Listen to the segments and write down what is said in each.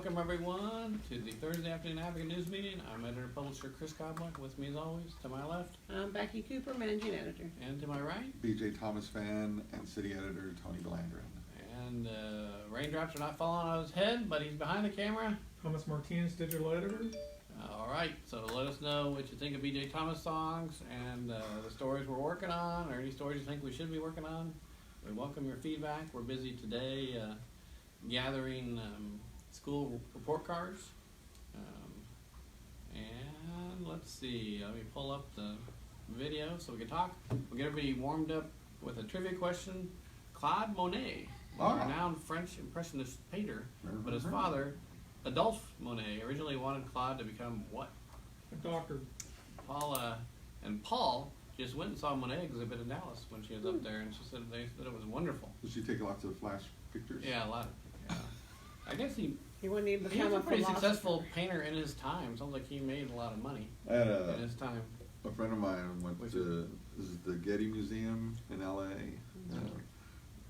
welcome everyone to the Thursday afternoon Advocate News Meeting. I'm editor-publisher Chris Cobblick. With me as always, to my left. I'm Becky Cooper, managing editor. And to my right. BJ Thomas fan and city editor Tony Delandrin. And raindrops are not falling on his head, but he's behind the camera. Thomas Martinez, digital editor. All right, so let us know what you think of BJ Thomas songs and the stories we're working on, or any stories you think we should be working on. We welcome your feedback. We're busy today gathering school report cards. And let's see, let me pull up the video so we can talk. We'll get everybody warmed up with a trivia question. Claude Monet, a renowned French impressionist painter, but his father, Adolphe Monet, originally wanted Claude to become what? A doctor. Paul just went and saw Monet exhibit in Dallas when she was up there, and she said they said it was wonderful. Did she take lots of flash pictures? Yeah, a lot. Yeah. I guess he wouldn't even was become a pretty philosopher. successful painter in his time. Sounds like he made a lot of money I had in his time. a friend of mine went to the Getty Museum in LA,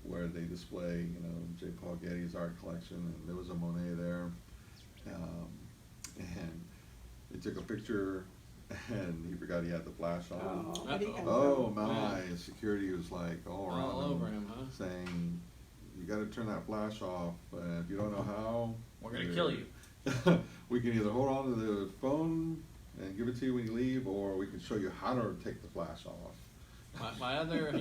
where they display, J. Paul Getty's art collection, and there was a Monet there, and they took a picture, and he forgot he had the flash on. Oh my! And security was like all around all over him, huh? saying, "You got to turn that flash off. If you don't know how, we're gonna kill you." We can either hold on to the phone and give it to you when you leave, or we can show you how to take the flash off." My other,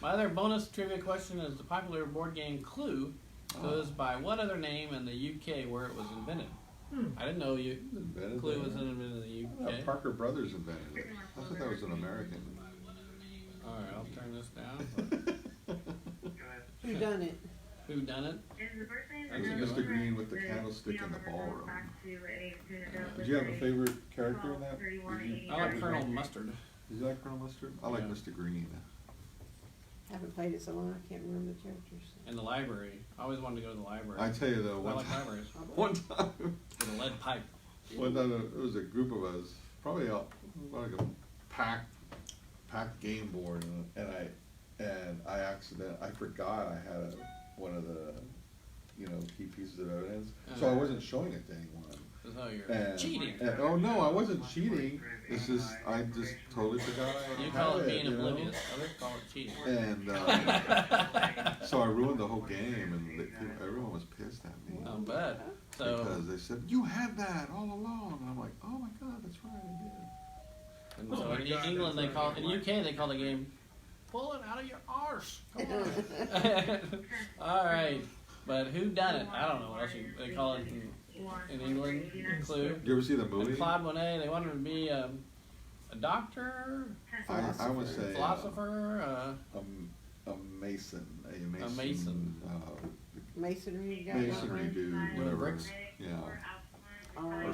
my other bonus trivia question is the popular board game Clue goes by what other name in the UK where it was invented? I didn't know Clue was invented in the UK. Parker Brothers invented it. I thought that was an American. All right, I'll turn this down. Who done it? Who done it? That's Mr. Green with the candlestick in the ballroom. Did you have a favorite character in that? I like Colonel Mustard. Did you like Colonel Mustard? I like Mr. Green. I haven't played it so long I can't remember the characters. In the library. I always wanted to go to the library. I tell you though, I like libraries. one time, With a lead pipe. one time it was a group of us, probably like a packed game board, and I forgot I had one of the key pieces of evidence, so I wasn't showing it to anyone. So you're cheating. Oh no, I wasn't cheating. It's just I just totally forgot. You call it being oblivious. Others call it cheating. And so I ruined the whole game, and everyone was pissed at me. I'll bet. So because they said you had that all along, and I'm like, oh my god, that's right, I did. And so in England they call it, in the UK they call the game pull it out of your arse. Come on. All right, but who done it? I don't know what else they call it in England. Clue. Did you ever see the movie? And Claude Monet, they wanted him to be a doctor, I would say philosopher, a mason, Masonry guy. masonry dude, whatever. bricks? Yeah. Or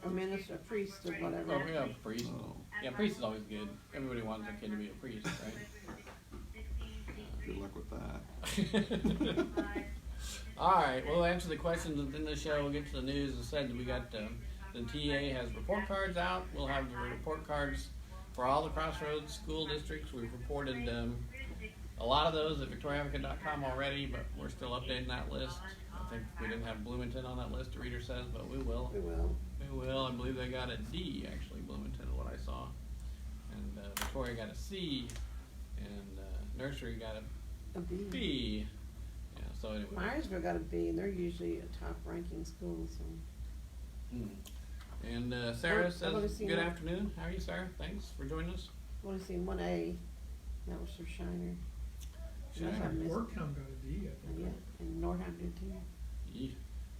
a minister, a priest, or whatever. Oh yeah, priest. Oh. Yeah, priest is always good. Everybody wants their kid to be a priest, right? Good luck with that. All right, we'll answer the questions in the show. We'll get to the news. As I said, we got the TA has report cards out. We'll have the report cards for all the Crossroads school districts. We've reported a lot of those at victoriaadvocate.com already, but we're still updating that list. I think we didn't have Bloomington on that list, the reader says, but we will. We will. We will. I believe they got a D, actually, Bloomington, what I saw. And Victoria got a C, and Nursery got A B. B. Yeah, so anyway. Myersville got a B, and they're usually a top-ranking school. So. And Sarah I've only says, seen good one. afternoon. How are you, Sarah? Thanks for joining us. I've only seen one A. That was for Shiner. Shiner. Yorktown got a D, I think. Yeah, and Norham did too. Yeah.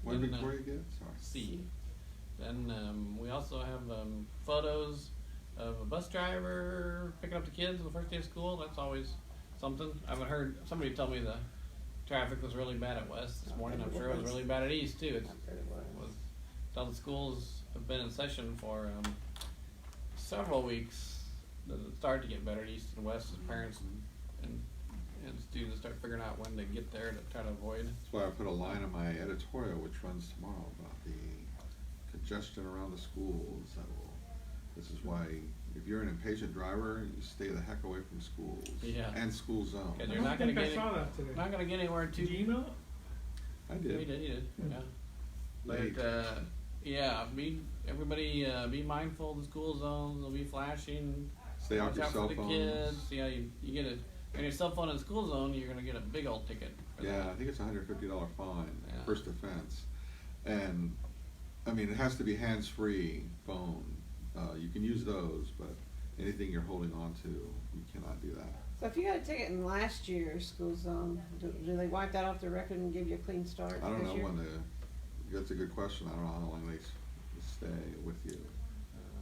When Then, Victoria get? Sorry. C. Then we also have photos of a bus driver picking up the kids on the first day of school. That's always something. I haven't heard, somebody told me the traffic was really bad at West this morning. I'm sure it was really bad at East too. All the schools have been in session for several weeks. It started to get better at East and West as parents and students start figuring out when to get there to try to avoid. That's why I put a line in my editorial, which runs tomorrow, about the congestion around the schools. This is why, if you're an impatient driver, you stay the heck away from schools Yeah. and school zones. You're not going to get I saw that today. not going to get anywhere too. Did you email it? I He did. did, yeah. Late. But, yeah, everybody be mindful of the school zones, they'll be flashing. Stay off Watch your out cell for the phones. kids. Yeah, you get it. On your cell phone in the school zone, you're gonna get a big old ticket. For Yeah, that. I think it's $150 fine, Yeah. first offense. And, I mean, it has to be hands-free phone. You can use those, but anything you're holding on to, you cannot do that. So if you got a ticket in last year's school zone, do they wipe that off the record and give you a clean start I don't this know year? when that's a good question. I don't know how long they stay with you.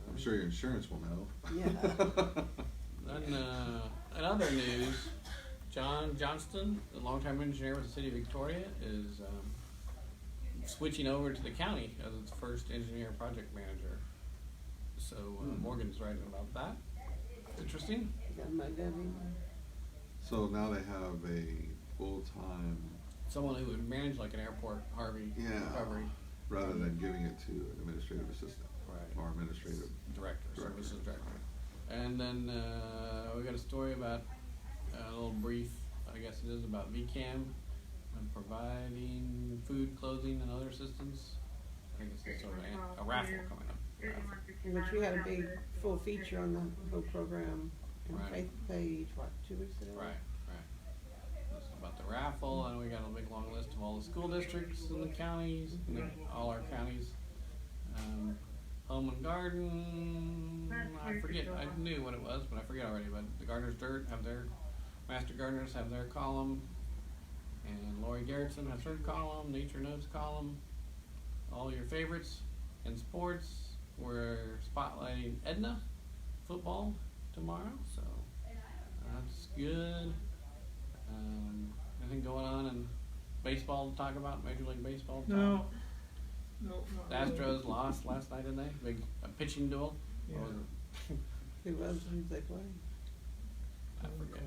I'm sure your insurance will know. Yeah. Then, in other news, John Johnston, the longtime engineer with the city of Victoria, is switching over to the county as its first engineer project manager. So Morgan's writing about that. Interesting. So now they have a full-time, Someone who would manage like an airport Harvey recovery rather than giving it to an administrative assistant Right. or administrative. director, Director. services director. And then we got a story about a little brief, I guess it is, about VCAM and providing food, clothing, and other assistance. I think it's sort of a raffle coming up. Which we had a big full feature on the whole program on Right. Faith page, what, 2 weeks ago? Right. That's about the raffle, and we got a big long list of all the school districts in the counties, all our counties. Home and Garden, I forget, I knew what it was, but I forget already, but the Gardener's Dirt have their, Master Gardeners have their column, and Lori Garrettson has her column, Nature Notes column, all your favorites. In sports, we're spotlighting Edna football tomorrow, so that's good. Anything going on in baseball to talk about, Major League Baseball? Tom? No, The Astros lost last night, didn't they? Big pitching duel. Yeah. What was it? Who was, who's they playing? I forget.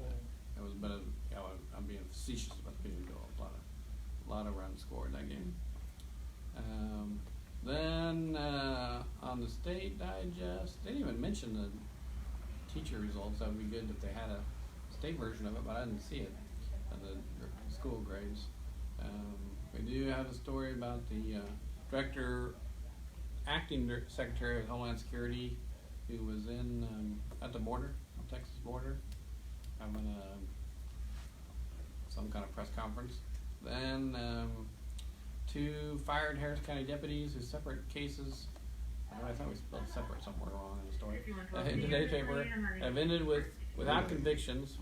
It was better. Yeah, I'm being facetious about the pitching duel. A lot of runs scored that game. Then on the State Digest, they didn't even mention the teacher results. That would be good if they had a state version of it, but I didn't see it. The school grades. We do have a story about the acting secretary of Homeland Security, who was in at the border, the Texas border, having some kind of press conference. Then 2 fired Harris County deputies whose separate cases. I thought we spelled separate somewhere wrong in the story. In today's paper have ended without convictions.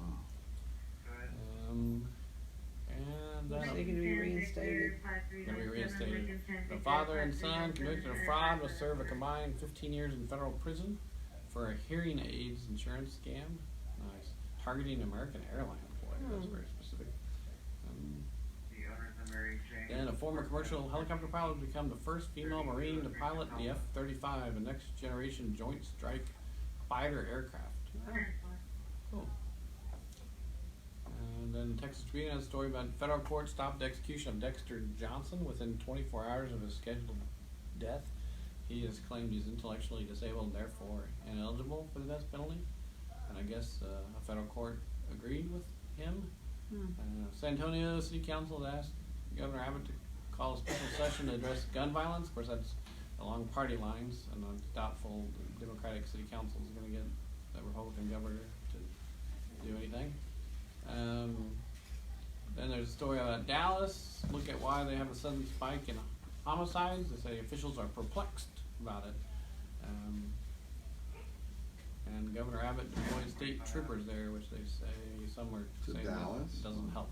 And They're gonna be reinstated. Gonna be reinstated. The father and son convicted of fraud will serve a combined 15 years in federal prison for a hearing aids insurance scam. Nice. Targeting American airline employees. That's very specific. Then a former commercial helicopter pilot will become the first female Marine to pilot the F-35, a next generation joint strike fighter aircraft. Cool. And then Texas Tribune has a story about federal court stopped the execution of Dexter Johnson within 24 hours of his scheduled death. He has claimed he's intellectually disabled and therefore ineligible for the death penalty. And I guess a federal court agreed with him. San Antonio City Council has asked Governor Abbott to call a special session to address gun violence. Of course, that's along party lines, and I'm doubtful the Democratic City Council is going to get the Republican governor to do anything. Then there's a story about Dallas. Look at why they have a sudden spike in homicides. They say officials are perplexed about it. And Governor Abbott deployed state troopers there, which they say some are To saying Dallas? that doesn't help.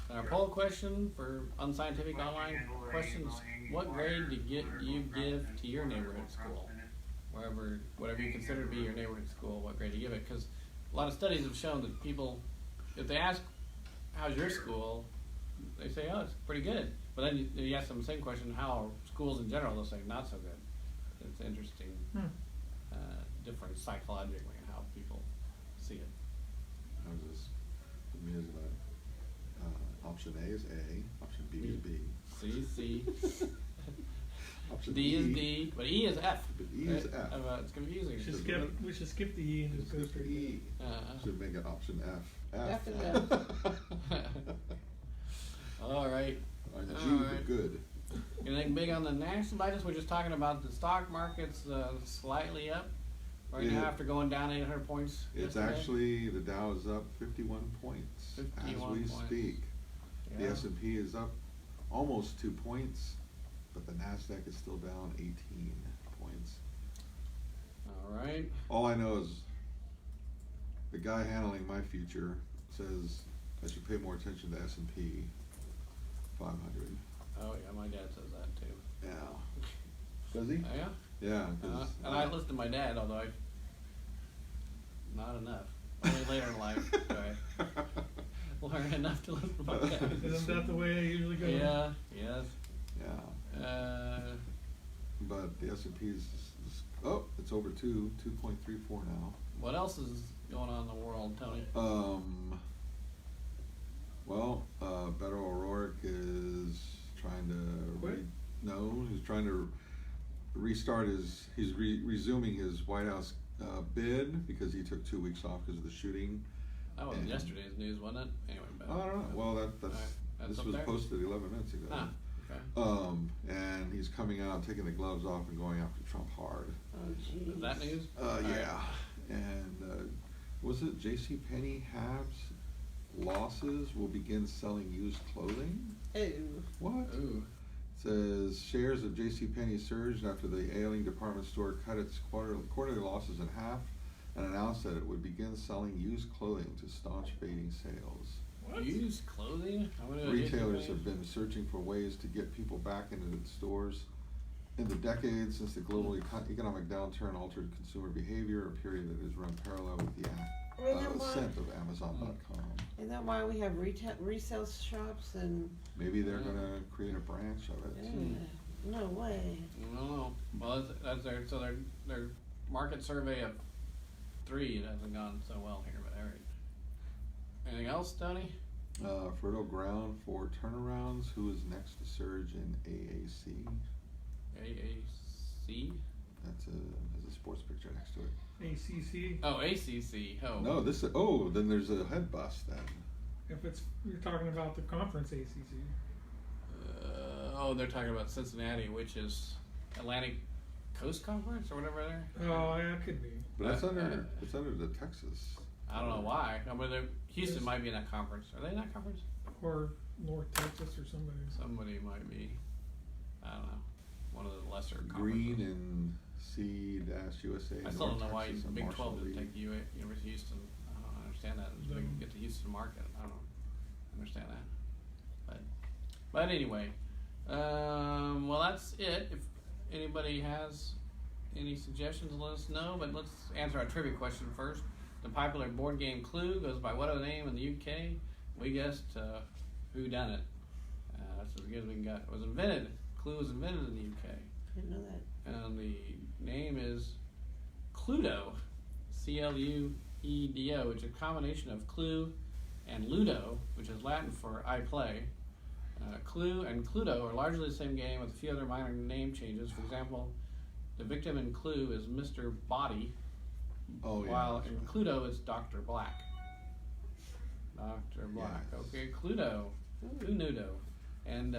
Our poll question for unscientific online questions: what grade do you give to your neighborhood school? Whatever you consider to be your neighborhood school, what grade do you give it? Because a lot of studies have shown that people, if they ask, "How's your school?" they say, "Oh, it's pretty good." But then you ask them the same question, "How are schools in general?" They'll say, "Not so good." It's interesting, difference psychologically in how people see it. I was just amused about option A is A, option B is B. C, C. Option D is D, but E is F. But E is right? F. It's confusing. We should skip the E and just go Just straight to E. Should make it option F. F is F. All right. On G, All the right. good. Anything big on the national digest? We're just talking about the stock market's slightly up right now Yeah. after going down 800 points. It's yesterday. actually, the Dow is up 51 points 51 as we points. speak. The Yeah. S&P is up almost 2 points, but the NASDAQ is still down 18 points. All right. All I know is the guy handling my future says I should pay more attention to S&P 500. Oh yeah, my dad says that too. Yeah. Does he? Oh, yeah. Yeah. 'Cause, And I listen to my dad, although not enough. Only later in life. Right. Learn enough to listen to my dad. Isn't that the way it usually goes? Yeah. Yes. Yeah. But the S&P is, it's over 2.34 now. What else is going on in the world, Tony? Well, Beto O'Rourke is trying to Quit? he's trying to restart resuming his White House bid because he took 2 weeks off because of the shooting. That was And- yesterday's news, wasn't it? Anyway, but, I don't know. Well, that's Alright, that's this up was there? posted 11 minutes ago. Ah, okay. And he's coming out, taking the gloves off, and going after Trump hard. Oh, jeez. Is that news? Alright. Yeah. And was it J.C. Penney halves losses will begin selling used clothing? Ew. What? Ooh. Says shares of J.C. Penney surged after the ailing department store cut its quarterly losses in half and announced that it would begin selling used clothing to staunch fading sales. What? Used clothing? I'm gonna go Retailers JCPenney. have been searching for ways to get people back into the stores. In the decades since the global economic downturn altered consumer behavior, a period that has run parallel with the ascent of Amazon.com. Isn't that why we have resale shops and? Maybe they're gonna create a branch of it. No way. I don't know. Well, that's their market survey of 3 hasn't gone so well here, but alright. Anything else, Tony? Fertile ground for turnarounds. Who is next to surge in AAC? AAC? There's a sports picture next to it. ACC. Oh, ACC. Oh. No, then there's a head bust then. If you're talking about the conference ACC. They're talking about Cincinnati, which is Atlantic Coast Conference or whatever they're. Oh, yeah, it could be. But it's under the Texas. I don't know why. I mean, Houston might be in that conference. Are they in that conference? Or North Texas or somebody. Somebody might be. I don't know. One of the lesser Green conferences. and C-USA. I still don't North know why Texas and Big Marshall 12 didn't League. take the University of Houston. I don't understand that. It's big, get the Houston market. I don't understand that. But anyway, well, that's it. If anybody has any suggestions, let us know. But let's answer our trivia question first. The popular board game Clue goes by what other name in the UK? We guessed Who Done It. That's as good as we can get. It was invented. Clue was invented in the UK. Didn't know that. And the name is Cluedo, C-L-U-E-D-O, which is a combination of clue and ludo, which is Latin for I play. Clue and Cluedo are largely the same game with a few other minor name changes. For example, the victim in Clue is Mr. Body, Oh yeah. while that's in right. Cluedo it's Dr. Black. Dr. Black. Yes. Okay, Cluedo. Who knew-do? And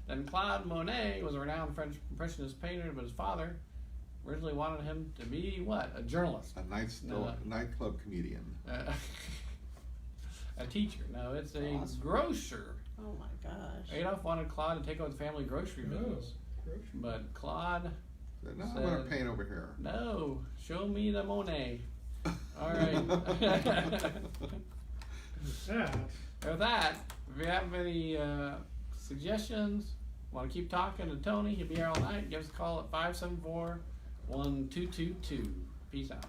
then Claude Monet was a renowned French impressionist painter, but his father originally wanted him to be what? A journalist. A nightclub comedian. A teacher. No, it's a Awesome. grocer. Oh my gosh. Adolf wanted Claude to take over the family grocery Oh, business. grocery. But Claude, Said, no, I'm gonna Said- paint over here. no, show me the Monet. All right. That. With that, if you have any suggestions, want to keep talking to Tony, he'll be here all night. Give us a call at 574-1222. Peace out.